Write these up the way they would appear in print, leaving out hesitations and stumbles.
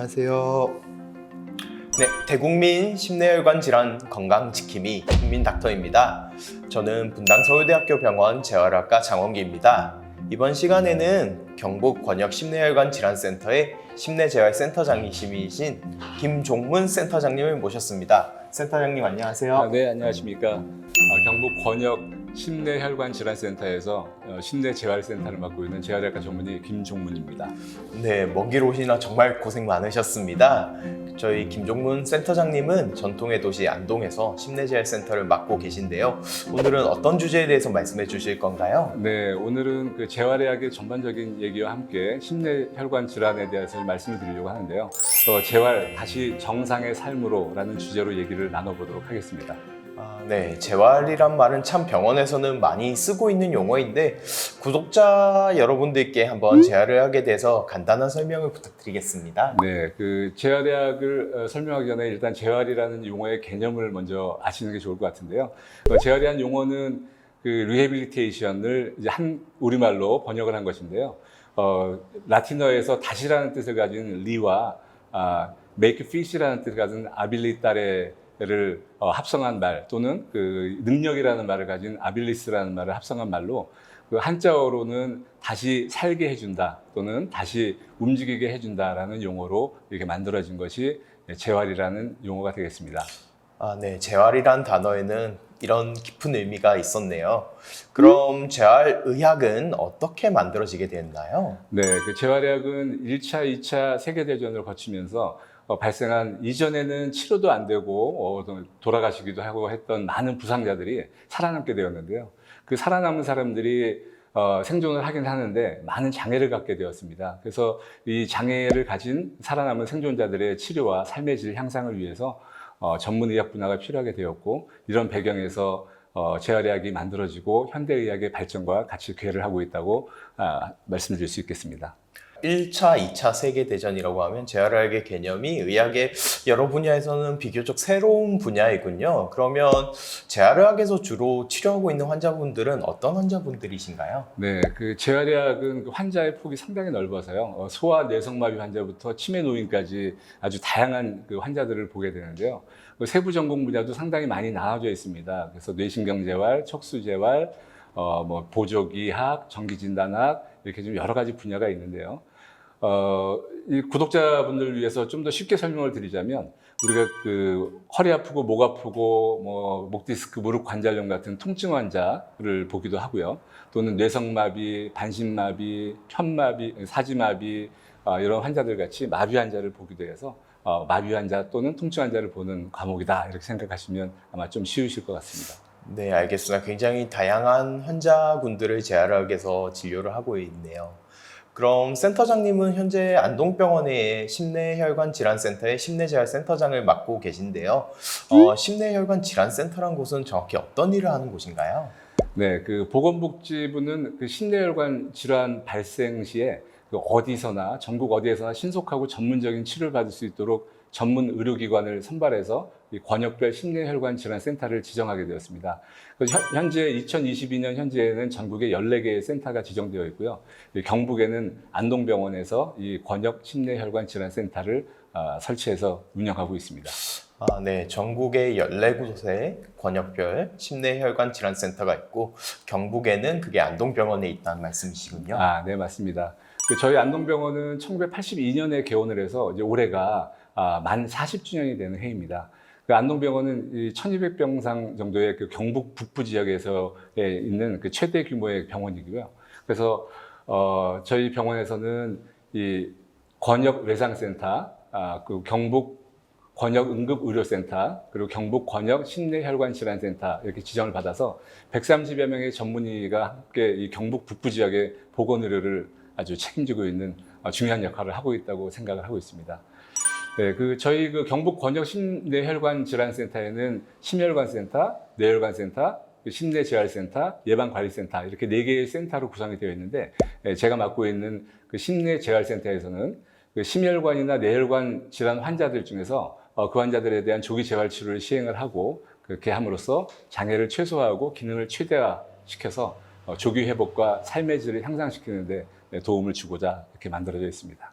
안녕하세요. 네, 대국민 심내혈관 질환 건강지킴이 국민닥터입니다. 저는 분당 서울대학교 병원 재활학과 장원기입니다. 이번 시간에는 경북 권역 심내혈관 질환센터의 심내재활센터장이신 김종문 센터장님을 모셨습니다. 센터장님 안녕하세요. 네, 안녕하십니까. 경북 권역 심내혈관 질환센터에서 심내재활센터를 맡고 있는 재활학과 전문의 김종문입니다. 네, 먼 길 오시나 정말 고생 많으셨습니다. 저희 김종문 센터장님은 전통의 도시 안동에서 심내재활센터를 맡고 계신데요. 오늘은 어떤 주제에 대해서 말씀해 주실 건가요? 네, 오늘은 그 재활의학의 전반적인 얘기와 함께 심내혈관 질환에 대해서 말씀을 드리려고 하는데요. 재활, 다시 정상의 삶으로라는 주제로 얘기를 나눠보도록 하겠습니다. 네, 재활이란 말은 참 병원에서는 많이 쓰고 있는 용어인데 구독자 여러분들께 한번 재활의학에 대해서 간단한 설명을 부탁드리겠습니다. 네, 그 재활의학을 설명하기 전에 일단 재활이라는 용어의 개념을 먼저 아시는 게 좋을 것 같은데요. 재활이라는 용어는 그 리해빌리테이션을 이제 우리말로 번역을 한 것인데요. 라틴어에서 다시라는 뜻을 가진 리와 make fish라는 뜻을 가진 아빌리타레를 합성한 말, 또는 그 능력이라는 말을 가진 아빌리스라는 말을 합성한 말로 그 한자어로는 다시 살게 해준다, 또는 다시 움직이게 해준다라는 용어로 이렇게 만들어진 것이 재활이라는 용어가 되겠습니다. 네, 재활이란 단어에는 이런 깊은 의미가 있었네요. 그럼 재활의학은 어떻게 만들어지게 됐나요? 네, 그 재활의학은 1차, 2차 세계대전을 거치면서 발생한, 이전에는 치료도 안 되고 돌아가시기도 하고 했던 많은 부상자들이 살아남게 되었는데요. 그 살아남은 사람들이 생존을 하긴 하는데 많은 장애를 갖게 되었습니다. 그래서 이 장애를 가진 살아남은 생존자들의 치료와 삶의 질 향상을 위해서 전문의학 분야가 필요하게 되었고, 이런 배경에서 재활의학이 만들어지고 현대의학의 발전과 같이 궤를 하고 있다고 말씀드릴 수 있겠습니다. 1차, 2차 세계대전이라고 하면 재활의학의 개념이 의학의 여러 분야에서는 비교적 새로운 분야이군요. 그러면 재활의학에서 주로 치료하고 있는 환자분들은 어떤 환자분들이신가요? 네, 그 재활의학은 그 환자의 폭이 상당히 넓어서요. 소아 뇌성마비 환자부터 치매 노인까지 아주 다양한 그 환자들을 보게 되는데요. 그 세부 전공 분야도 상당히 많이 나눠져 있습니다. 그래서 뇌신경재활, 척수재활, 보조기학, 전기진단학, 이렇게 좀 여러 가지 분야가 있는데요. 이 구독자분들을 위해서 좀 더 쉽게 설명을 드리자면, 우리가 그 허리 아프고 목 아프고 목 디스크, 무릎 관절염 같은 통증 환자를 보기도 하고요. 또는 뇌성마비, 반신마비, 편마비, 사지마비, 이런 환자들 같이 마비 환자를 보기도 해서 마비 환자 또는 통증 환자를 보는 과목이다, 이렇게 생각하시면 아마 좀 쉬우실 것 같습니다. 네, 알겠습니다. 굉장히 다양한 환자분들을 재활의학에서 진료를 하고 있네요. 그럼 센터장님은 현재 안동병원의 심내혈관 질환센터의 심내재활센터장을 맡고 계신데요. 심내혈관 질환센터란 곳은 정확히 어떤 일을 하는 곳인가요? 네, 그 보건복지부는 그 심내혈관 질환 발생 시에 그 어디서나, 전국 어디에서나 신속하고 전문적인 치료를 받을 수 있도록 전문 의료기관을 선발해서 이 권역별 심내혈관 질환센터를 지정하게 되었습니다. 현재 2022년 현재에는 전국에 14개의 센터가 지정되어 있고요. 경북에는 안동병원에서 이 권역 심내혈관 질환센터를 설치해서 운영하고 있습니다. 네, 전국에 14곳에 권역별 심내혈관 질환센터가 있고 경북에는 그게 안동병원에 있다는 말씀이시군요. 네, 맞습니다. 저희 안동병원은 1982년에 개원을 해서 이제 올해가 만 40주년이 되는 해입니다. 그 안동병원은 1200병상 정도의 그 경북 북부 지역에서 있는 그 최대 규모의 병원이고요. 그래서 저희 병원에서는 이 권역 외상센터, 그 경북 권역 응급의료센터, 그리고 경북 권역 심내혈관 질환센터 이렇게 지정을 받아서 130여 명의 전문의가 함께 이 경북 북부 지역의 보건의료를 아주 책임지고 있는 중요한 역할을 하고 있다고 생각을 하고 있습니다. 네, 저희 그 경북 권역 심내혈관 질환센터에는 심혈관센터, 뇌혈관센터, 심내재활센터, 예방관리센터 이렇게 4개의 센터로 구성이 되어 있는데, 제가 맡고 있는 그 심내재활센터에서는 그 심혈관이나 뇌혈관 질환 환자들 중에서 그 환자들에 대한 조기 재활 치료를 시행을 하고, 그렇게 함으로써 장애를 최소화하고 기능을 최대화시켜서 조기 회복과 삶의 질을 향상시키는 데 도움을 주고자 이렇게 만들어져 있습니다.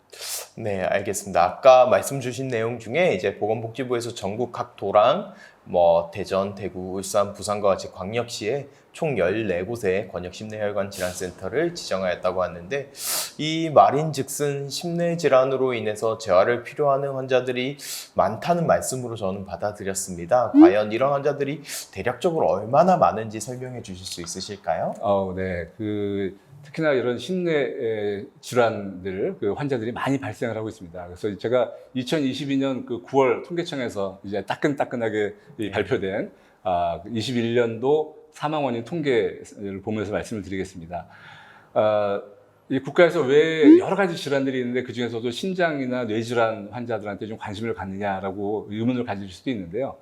네, 알겠습니다. 아까 말씀 주신 내용 중에 이제 보건복지부에서 전국 각 도랑, 대전, 대구, 울산, 부산과 같이 광역시에 총 14곳의 권역 심내혈관 질환센터를 지정하였다고 하는데, 이 말인즉슨 심내 질환으로 인해서 재활을 필요하는 환자들이 많다는 말씀으로 저는 받아들였습니다. 과연 이런 환자들이 대략적으로 얼마나 많은지 설명해 주실 수 있으실까요? 네. 특히나 이런 심내 질환들, 환자들이 많이 발생을 하고 있습니다. 그래서 제가 2022년 9월 통계청에서 이제 따끈따끈하게 발표된 21년도 사망 원인 통계를 보면서 말씀을 드리겠습니다. 이 국가에서 왜 여러 가지 질환들이 있는데 그 중에서도 신장이나 뇌질환 환자들한테 좀 관심을 갖느냐라고 의문을 가질 수도 있는데요.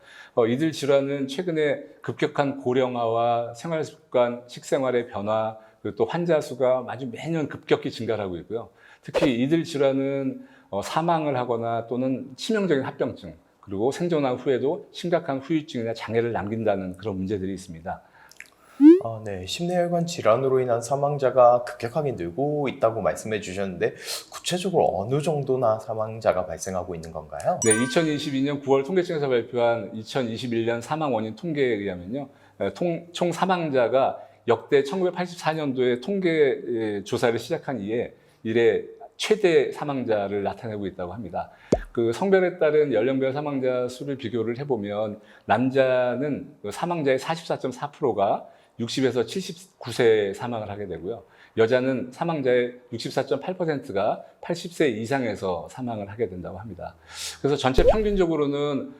이들 질환은 최근에 급격한 고령화와 생활습관, 식생활의 변화, 그리고 또 환자 수가 아주 매년 급격히 증가를 하고 있고요. 특히 이들 질환은 사망을 하거나 또는 치명적인 합병증, 그리고 생존한 후에도 심각한 후유증이나 장애를 남긴다는 그런 문제들이 있습니다. 네, 심내혈관 질환으로 인한 사망자가 급격하게 늘고 있다고 말씀해 주셨는데, 구체적으로 어느 정도나 사망자가 발생하고 있는 건가요? 네, 2022년 9월 통계청에서 발표한 2021년 사망 원인 통계에 의하면요, 총 사망자가 역대 1984년도에 통계 조사를 시작한 이래 최대 사망자를 나타내고 있다고 합니다. 성별에 따른 연령별 사망자 수를 비교를 해보면 남자는 사망자의 44.4%가 60에서 79세에 사망을 하게 되고요. 여자는 사망자의 64.8%가 80세 이상에서 사망을 하게 된다고 합니다. 그래서 전체 평균적으로는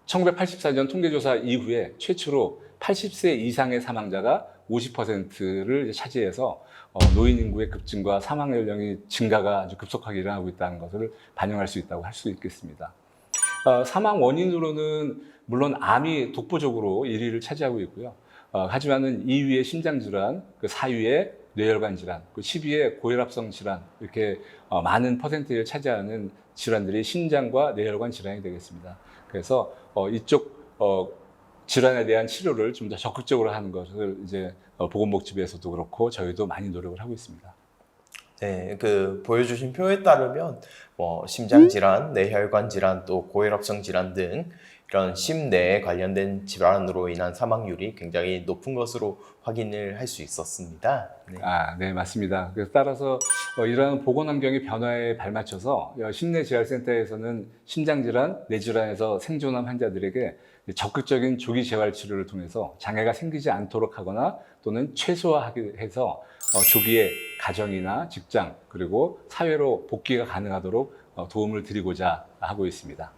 1984년 통계조사 이후에 최초로 80세 이상의 사망자가 50%를 차지해서 노인 인구의 급증과 사망 연령의 증가가 아주 급속하게 일어나고 있다는 것을 반영할 수 있다고 할 수 있겠습니다. 사망 원인으로는 물론 암이 독보적으로 1위를 차지하고 있고요. 하지만은 2위의 심장질환, 4위의 뇌혈관 질환, 10위의 고혈압성 질환, 이렇게 많은 퍼센트를 차지하는 질환들이 신장과 뇌혈관 질환이 되겠습니다. 그래서 이쪽 질환에 대한 치료를 좀 더 적극적으로 하는 것을 이제 보건복지부에서도 그렇고 저희도 많이 노력을 하고 있습니다. 네, 보여주신 표에 따르면 심장 질환, 뇌혈관 질환, 또 고혈압성 질환 등 이런 심내에 관련된 질환으로 인한 사망률이 굉장히 높은 것으로 확인을 할 수 있었습니다. 네. 네, 맞습니다. 그래서 따라서 이러한 보건 환경의 변화에 발맞춰서 심내재활센터에서는 심장질환, 뇌질환에서 생존한 환자들에게 적극적인 조기 재활 치료를 통해서 장애가 생기지 않도록 하거나 또는 최소화하게 해서 조기에 가정이나 직장 그리고 사회로 복귀가 가능하도록 도움을 드리고자 하고 있습니다.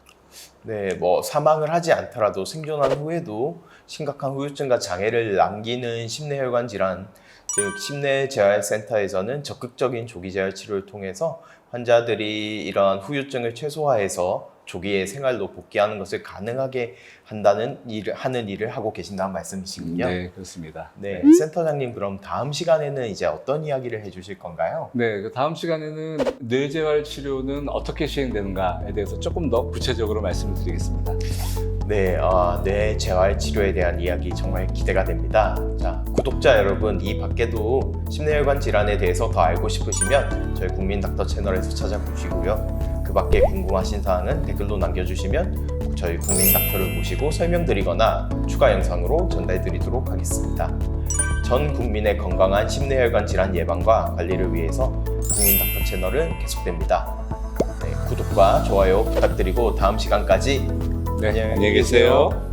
네, 사망을 하지 않더라도 생존한 후에도 심각한 후유증과 장애를 남기는 심내혈관 질환, 즉 심내재활센터에서는 적극적인 조기 재활 치료를 통해서 환자들이 이러한 후유증을 최소화해서 조기에 생활로 복귀하는 것을 가능하게 하는 일을 하고 계신다는 말씀이시군요. 네, 그렇습니다. 네, 센터장님 그럼 다음 시간에는 이제 어떤 이야기를 해주실 건가요? 네, 다음 시간에는 뇌재활 치료는 어떻게 시행되는가에 대해서 조금 더 구체적으로 말씀을 드리겠습니다. 네, 뇌 재활 치료에 대한 이야기 정말 기대가 됩니다. 자, 구독자 여러분, 이 밖에도 심내혈관 질환에 대해서 더 알고 싶으시면 저희 국민닥터 채널에서 찾아보시고요. 그 밖에 궁금하신 사항은 댓글로 남겨주시면 저희 국민닥터를 모시고 설명드리거나 추가 영상으로 전달드리도록 하겠습니다. 전 국민의 건강한 심내혈관 질환 예방과 관리를 위해서 국민닥터 채널은 계속됩니다. 네, 구독과 좋아요 부탁드리고 다음 시간까지 네, 안녕히 계세요.